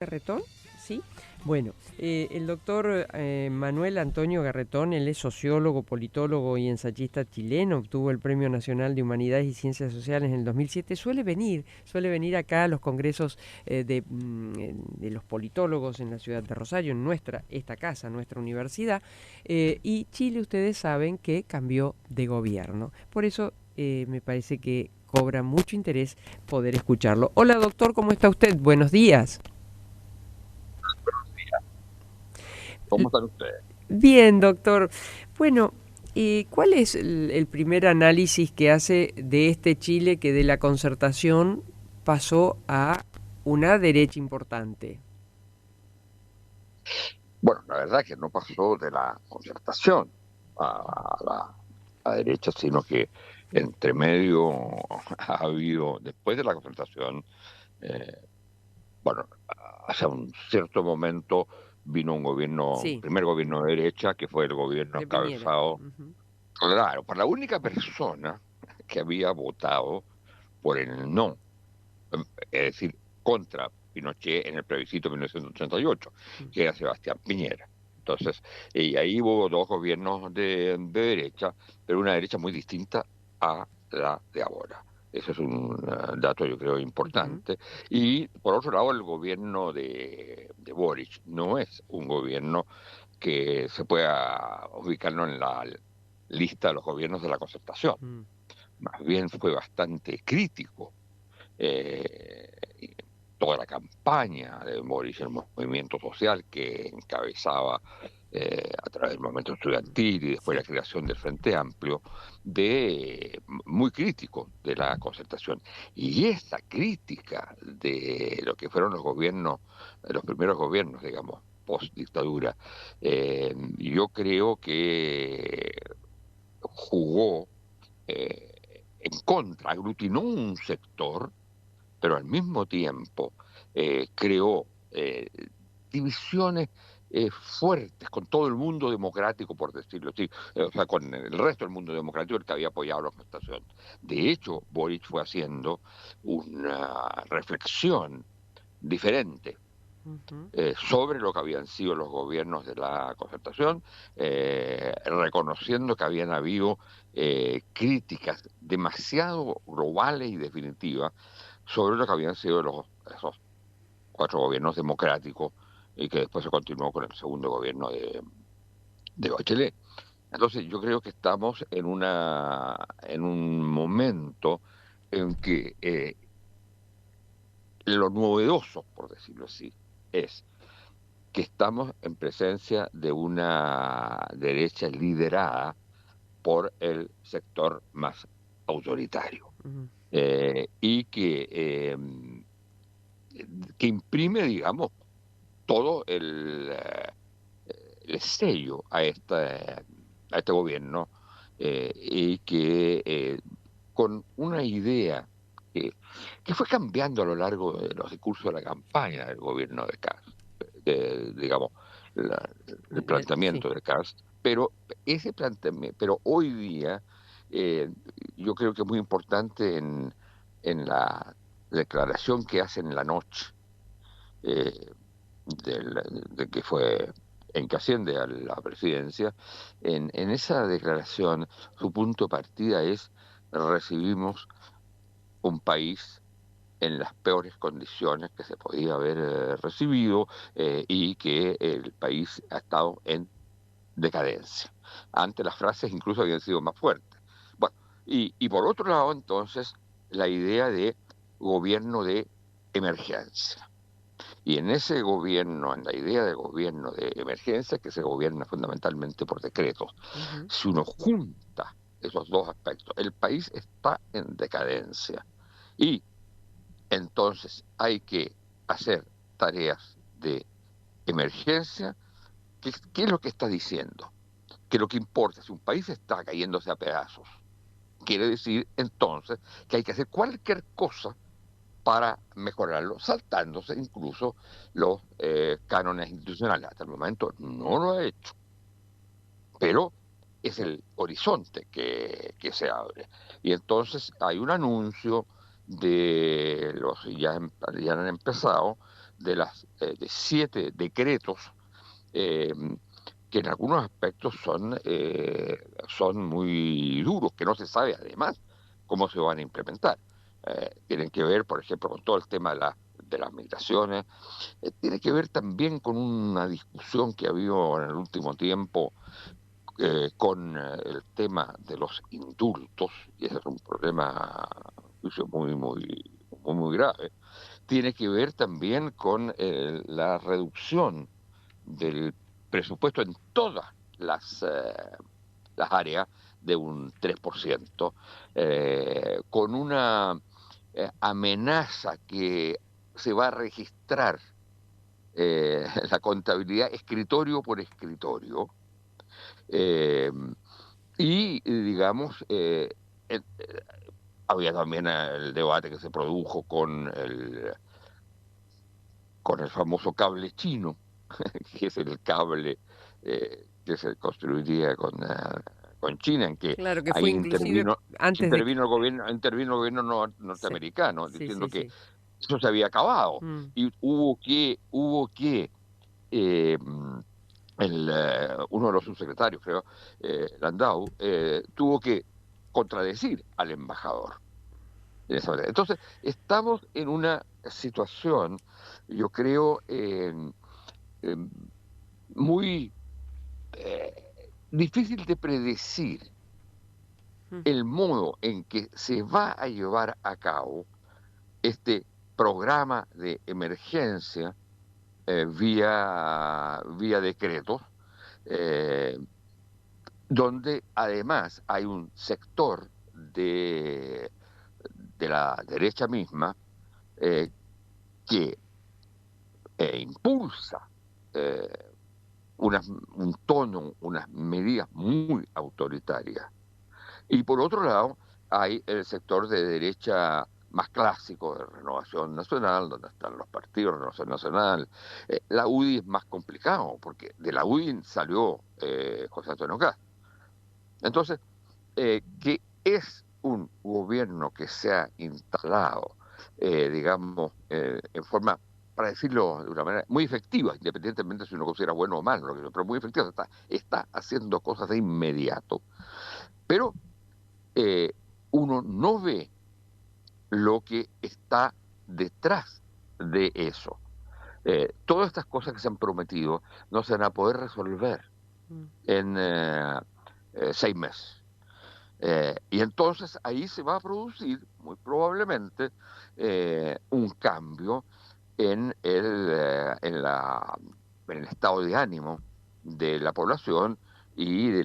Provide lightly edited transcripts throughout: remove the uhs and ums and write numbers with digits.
Garretón, ¿sí? Bueno, el doctor Manuel Antonio Garretón, él es sociólogo, politólogo y ensayista chileno, obtuvo el Premio Nacional de Humanidades y Ciencias Sociales en el 2007. Suele venir acá a los congresos de los politólogos en la ciudad de Rosario, en esta casa, nuestra universidad, y Chile, ustedes saben que cambió de gobierno. Por eso me parece que cobra mucho interés poder escucharlo. Hola doctor, ¿cómo está usted? Buenos días. ¿Cómo están ustedes? Bien, doctor. Bueno, ¿cuál es el primer análisis que hace de este Chile que de la concertación pasó a una derecha importante? Bueno, la verdad es que no pasó de la concertación a la derecha, sino que entre medio ha habido, después de la concertación, eh, bueno, hacia un cierto momento vino un Sí, primer gobierno de derecha, que fue el gobierno de Piñera. encabezado, Ujú. claro, por la única persona que había votado por el no, es decir, contra Pinochet en el plebiscito de 1988, Mm. que era Sebastián Piñera. Entonces, y ahí hubo dos gobiernos de derecha, pero una derecha muy distinta a la de ahora. Ese es un dato, yo creo, Ujú. importante. Y por otro lado, el gobierno de Boric no es un gobierno que se pueda ubicarlo en la lista de los gobiernos de la concertación. Mm. Más bien fue bastante crítico eh, toda la campaña de Boris, el movimiento social que encabezaba a través del movimiento estudiantil y después la Sí. creación del Frente Amplio, muy crítico de la concertación. Y esa crítica de lo que fueron los gobiernos, los primeros gobiernos, digamos, post dictadura, yo creo que jugó en contra, aglutinó un sector, pero al mismo tiempo creó divisiones fuertes con todo el mundo democrático, por decirlo así, o sea, con el resto del mundo democrático el que había apoyado la constitución. De hecho, Boric fue haciendo una reflexión diferente Ujú. sobre lo que habían sido los gobiernos de la concertación, reconociendo que habían habido críticas demasiado globales y definitivas sobre lo que habían sido esos cuatro gobiernos democráticos y que después se continuó con el segundo gobierno de Bachelet. Entonces yo creo que estamos en un momento en que lo novedoso, por decirlo así, es que estamos en presencia de una derecha liderada por el sector más autoritario Ujú. y que imprime, digamos, todo el sello a este gobierno y que con una idea que, que fue cambiando a lo largo de los discursos de la campaña del gobierno de Kast, digamos, la- el Sí. planteamiento de Kast, pero ese planteamiento, pero hoy día eh, yo creo que es muy importante en la declaración que hace en la noche eh, de que fue en que asciende a la presidencia, en esa declaración su punto de partida es recibimos un país en las peores condiciones que se podía haber recibido y que el país ha estado en decadencia. Antes las frases incluso habían sido más fuertes. Bueno, y por otro lado entonces la idea de gobierno de emergencia. Y en ese gobierno, en la idea de gobierno de emergencia, que se gobierna fundamentalmente por decretos, Ujú. si uno junta esos dos aspectos, el país está en decadencia y entonces hay que hacer tareas de emergencia. ¿Qué es lo que está diciendo? Que lo que importa, si un país está cayéndose a pedazos, quiere decir entonces que hay que hacer cualquier cosa para mejorarlo, saltándose incluso los cánones institucionales. Hasta el momento no lo ha hecho, pero es el horizonte que se abre. Y entonces hay un anuncio de los, ya han empezado, de 7 decretos eh, que en algunos aspectos son muy duros, que no se sabe además cómo se van a implementar. Tienen que ver, por ejemplo, con todo el tema de las migraciones. Tiene que ver también con una discusión que ha habido en el último tiempo con el tema de los indultos, y ese es un problema, a mi juicio, muy grave. Tiene que ver también con la reducción del presupuesto en todas las áreas de un 3%, con una amenaza que se va a registrar la contabilidad escritorio por escritorio, eh, y digamos, había también el debate que se produjo con el famoso cable chino, que es el cable que se construiría con China, en que Claro que fue ahí inclusive antes de que... intervino el gobierno Sí, norteamericano sí, diciendo sí, que sí. eso se había acabado Mm, y hubo que eh, uno de los subsecretarios, creo, Landau, tuvo que contradecir al embajador en esa manera. Entonces, estamos en una situación, yo creo, eh, muy difícil de predecir mm, el modo en que se va a llevar a cabo este programa de emergencia vía decretos, eh, donde además hay un sector de la derecha misma eh, que impulsa eh, un tono, unas medidas muy autoritarias. Y por otro lado, hay el sector de derecha más clásico de Renovación Nacional, donde están los partidos de Renovación Nacional. La UDI es más complicado, porque de la UDI salió José Antonio Caz. Entonces, que es un gobierno que se ha instalado, digamos, en forma, para decirlo de una manera muy efectiva, independientemente si uno considera bueno o malo, pero muy efectiva, está haciendo cosas de inmediato, pero eh, uno no ve lo que está detrás de eso. Todas estas cosas que se han prometido no se van a poder resolver mm. en 6 meses. Y entonces ahí se va a producir, muy probablemente, un cambio en en el estado de ánimo de la población y de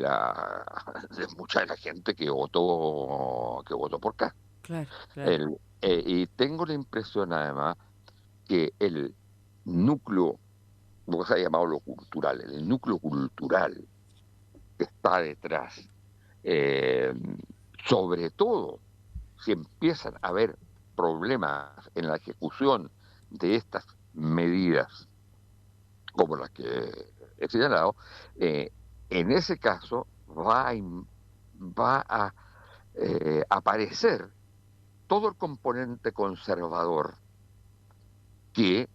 mucha de la gente que votó por acá. Claro, claro. Y tengo la impresión, además, que el núcleo, lo que se ha llamado lo cultural, el núcleo cultural que está detrás, eh, sobre todo si empiezan a haber problemas en la ejecución de estas medidas, como las que he señalado, eh, en ese caso va a aparecer todo el componente conservador que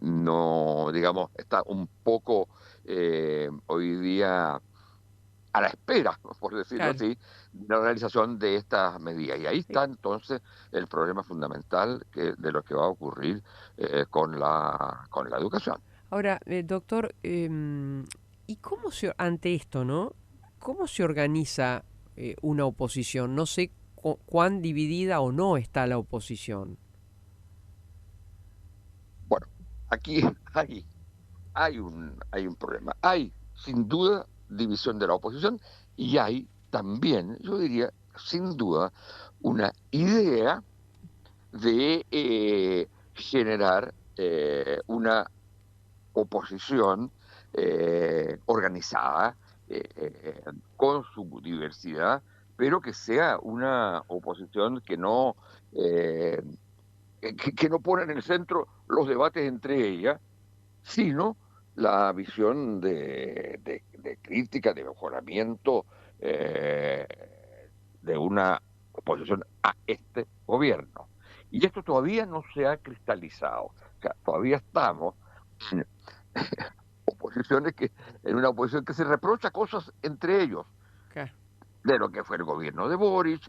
no, digamos, está un poco hoy día a la espera, por decirlo Claro. así, de la realización de estas medidas. Y ahí Eh, está entonces el problema fundamental de lo que va a ocurrir con la educación. Ahora, doctor, ¿y ante esto, ¿no? ¿Cómo se organiza una oposición? No sé cuán dividida o no está la oposición. Bueno, aquí hay un problema. Hay, sin duda, división de la oposición y hay también, yo diría, sin duda, una idea de generar una oposición organizada, con su diversidad, pero que sea una oposición eh, que no pone en el centro los debates entre ellas, sino la visión de crítica, de mejoramiento eh, de una oposición a este gobierno. Y esto todavía no se ha cristalizado. sea, todavía estamos en oposiciones en una oposición que se reprocha cosas entre ellos, Claro. de lo que fue el gobierno de Boric,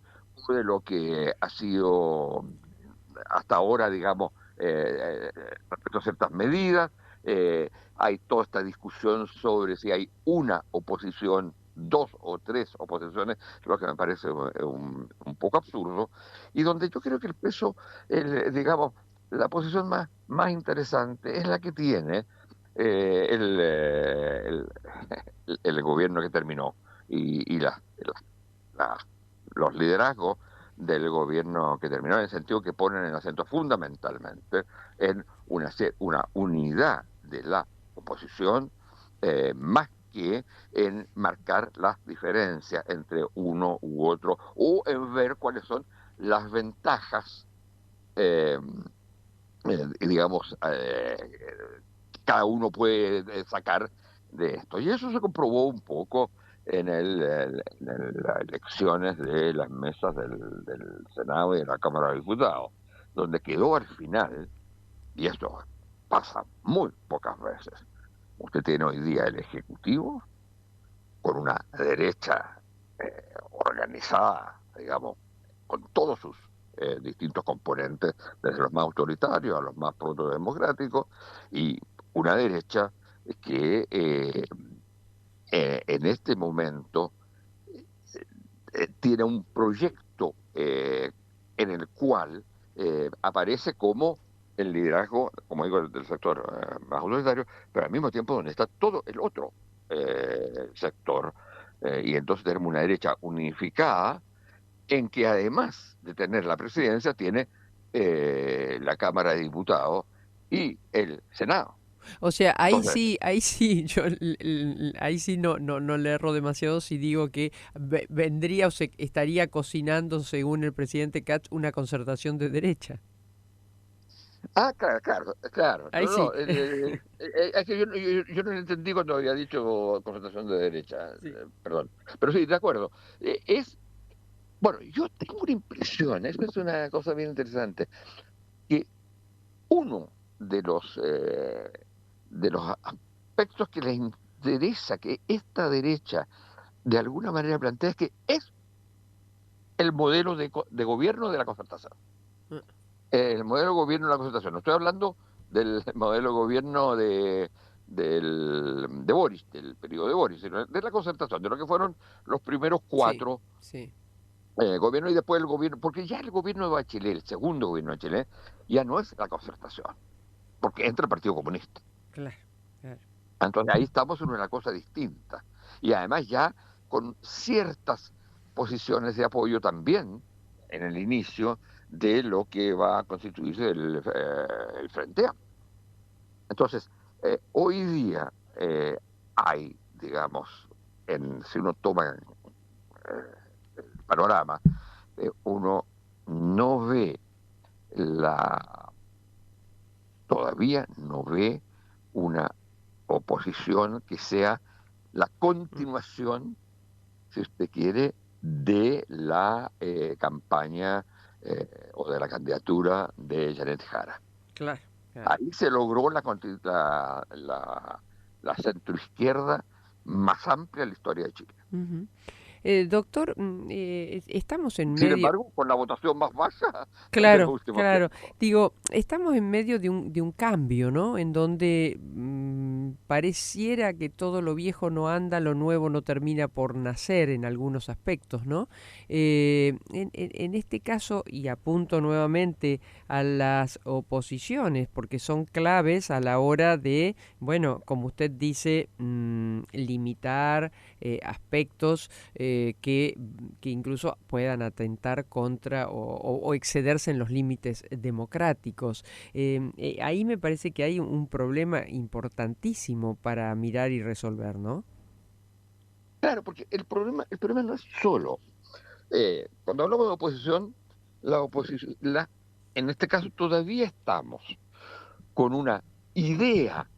o de lo que ha sido hasta ahora, digamos, respecto a ciertas medidas. Hay toda esta discusión sobre si hay una oposición, dos o tres oposiciones, lo que me parece un poco absurdo, y donde yo creo que el peso, digamos, la posición más interesante es la que tiene eh, el, eh, el, el gobierno que terminó y la- los liderazgos del gobierno que terminó, en el sentido que ponen el acento fundamentalmente en una unidad de la oposición, más que en marcar las diferencias entre uno u otro o en ver cuáles son las ventajas, eh, digamos, cada uno puede sacar de esto. Y eso se comprobó un poco en las elecciones de las mesas del Senado y de la Cámara de Diputados, donde quedó al final, y esto pasa muy pocas veces, usted tiene hoy día el Ejecutivo con una derecha organizada, digamos, con todos sus distintos componentes, desde los más autoritarios a los más protodemocráticos, y una derecha que en este momento tiene un proyecto en el cual aparece como el liderazgo, como digo, del sector más autoritario, pero al mismo tiempo donde está todo el otro sector. Y entonces tenemos una derecha unificada en que además de tener la presidencia, tiene la Cámara de Diputados y el Senado. O sea, Entonces, ahí sí, ahí sí no le erro demasiado si digo que vendría o se estaría cocinando, según el presidente Katz, una concertación de derecha. claro, claro, claro. Ahí No, sí. no, es que yo no lo entendí cuando había dicho concentración de derecha, Sí. perdón. Pero sí, de acuerdo. Bueno, yo tengo una impresión, esto es una cosa bien interesante, que uno de los aspectos que les interesa que esta derecha de alguna manera plantea es que es el modelo de gobierno de la concertación. El modelo de gobierno de la concertación. No estoy hablando del modelo de gobierno de Boris, del periodo de Boris, sino de la concertación, de lo que fueron los primeros Sí, cuatro sí, gobiernos y después el gobierno, porque ya el gobierno de Bachelet, el segundo gobierno de Bachelet, ya no es la concertación, porque entra el Partido Comunista. claro, claro. Entonces ahí estamos en una cosa distinta. Y además ya con ciertas posiciones de apoyo también en el inicio de lo que va a constituirse el Frente Amplio. Entonces, hoy día hay, digamos, si uno toma el panorama, uno no ve la, todavía no ve una oposición que sea la Mm, continuación, si usted quiere, de la campaña o de la candidatura de Janet Jara. claro, claro. Ahí se logró la centroizquierda más amplia en la historia de Chile. Ujú. Doctor, estamos en Sin medio. embargo, con la votación más baja de los Claro, últimos claro. tiempos. Digo, estamos en medio de un cambio, ¿no? En donde pareciera que todo lo viejo no anda, lo nuevo no termina por nacer en algunos aspectos, ¿no? En este caso, y apunto nuevamente a las oposiciones, porque son claves a la hora de, bueno, como usted dice, limitar aspectos que incluso puedan atentar contra o excederse en los límites democráticos. Ahí me parece que hay un problema importantísimo para mirar y resolver, ¿no? Claro, porque el problema no es solo. Cuando hablamos de oposición, en este caso todavía estamos con una idea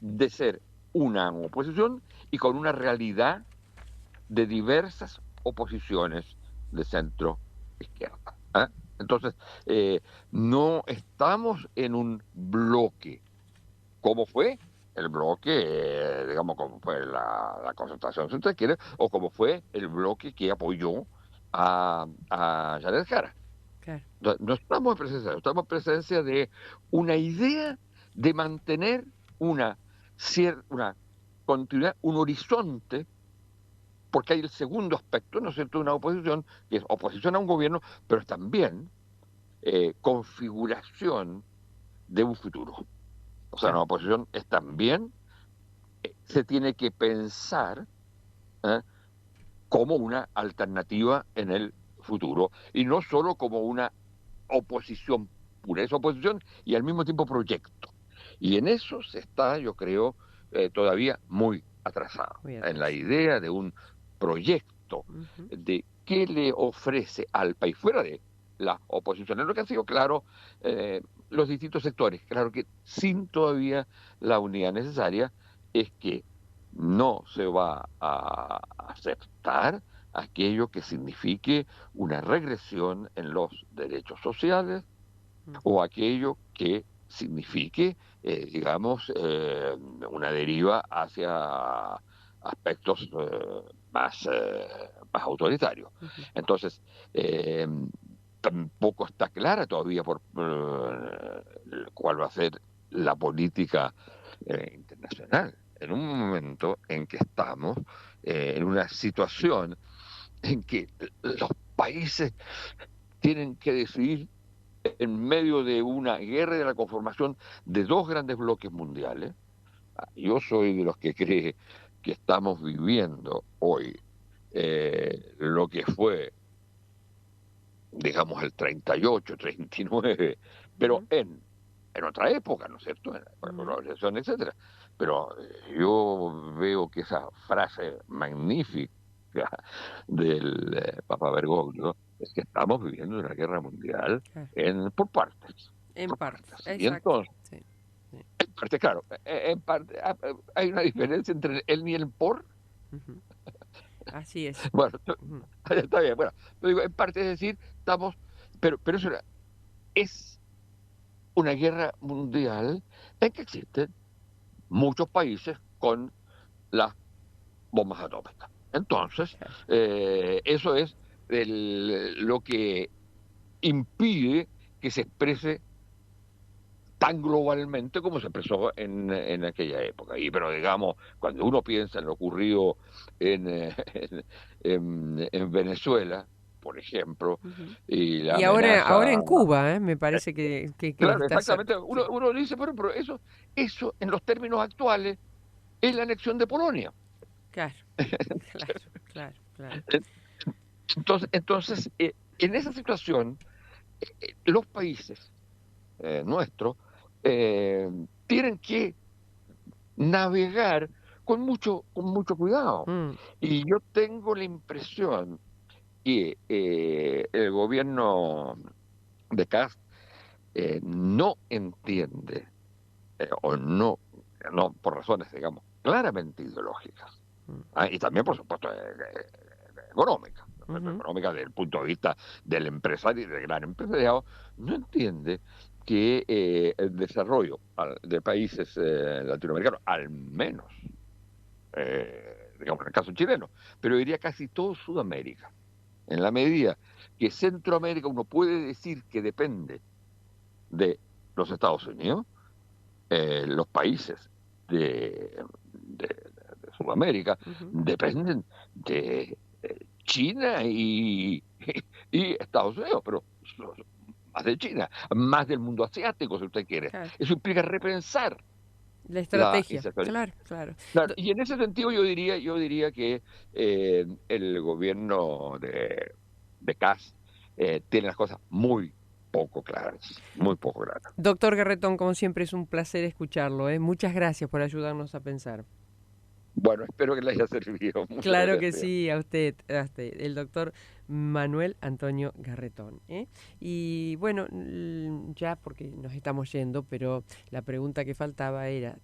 de ser una oposición y con una realidad de diversas oposiciones de centro izquierda. ¿Ah? Entonces, no estamos en un bloque. ¿Cómo fue el bloque, digamos, como fue la concertación, si usted quiere, o como fue el bloque que apoyó a Janet Jara? Claro, No estamos en presencia de una idea de mantener una, una continuidad, un horizonte, porque hay el segundo aspecto, ¿no es cierto?, de una oposición, que es oposición a un gobierno, pero es también configuración de un futuro. O sea, claro, una oposición es también, se tiene que pensar, ¿eh?, como una alternativa en el futuro, y no solo como una oposición pura, es oposición y al mismo tiempo proyecto. Y en eso se está, yo creo, todavía muy atrasado, muy en la atrás. idea de un proyecto Ujú. de qué le ofrece al país, fuera de la oposición, en lo que han sido, claro, los distintos sectores. Claro que sin todavía la unidad necesaria es que no se va a aceptar aquello que signifique una regresión en los derechos sociales Ujú. o aquello que signifique, digamos, una deriva hacia aspectos más autoritarios. Ujú. Entonces, eh, tampoco está clara todavía por cuál va a ser la política internacional. En un momento en que estamos en una situación en que los países tienen que decidir en medio de una guerra de la conformación de dos grandes bloques mundiales. Yo soy de los que cree que estamos viviendo hoy lo que fue, digamos, el 38, 39, pero Ujú. en otra época, ¿no es cierto? En la época de la Ujú. globalización, etcétera. Pero yo veo que esa frase magnífica del Papa Bergoglio es que estamos viviendo una guerra mundial Claro. por partes, En por partes, partes. Y exacto. entonces, Sí, sí. en parte, claro, en parte hay una diferencia entre el ni el por. Ujú. Así es. Bueno, Ujú. está bien, bueno, pero digo, en parte, es decir, estamos, pero eso es una guerra mundial en que existen muchos países con las bombas atómicas. Entonces, Claro. eso es lo que impide que se exprese tan globalmente como se expresó en aquella época. Y pero digamos, cuando uno piensa en lo ocurrido en, en Venezuela, por ejemplo, Ujú. y la Y ahora amenaza. en Cuba, me eh, parece que claro, está exactamente, cerca. Sí. uno dice, pero eso en los términos actuales es la anexión de Polonia. Claro, claro, claro, claro. Entonces, en esa situación, los países nuestros eh, tienen que navegar con mucho cuidado. Mm. Y yo tengo la impresión que el gobierno de Cast no entiende, o no por razones, digamos, claramente ideológicas, Mm. y también, por supuesto, económicas, ¿no es cierto? Ujú. Económicas desde el punto de vista del empresario y del gran empresariado, no entiende que el desarrollo de países latinoamericanos, al menos digamos, en el caso chileno, pero diría casi todo Sudamérica. En la medida que Centroamérica uno puede decir que depende de los Estados Unidos, los países de Sudamérica Ujú. dependen de China y Estados Unidos, pero más de China, más del mundo asiático, si usted quiere. Claro. Eso implica repensar La la estrategia, inserción. claro, claro. Claro, y en ese sentido yo diría que el gobierno de Kass tiene las cosas muy poco claras. Doctor Garretón, como siempre es un placer escucharlo, ¿eh? Muchas gracias por ayudarnos a pensar. Bueno, espero que le haya servido. Muchas Claro que gracias. sí, a usted, el doctor Manuel Antonio Garretón, ¿eh? Y bueno, ya porque nos estamos yendo, pero la pregunta que faltaba era,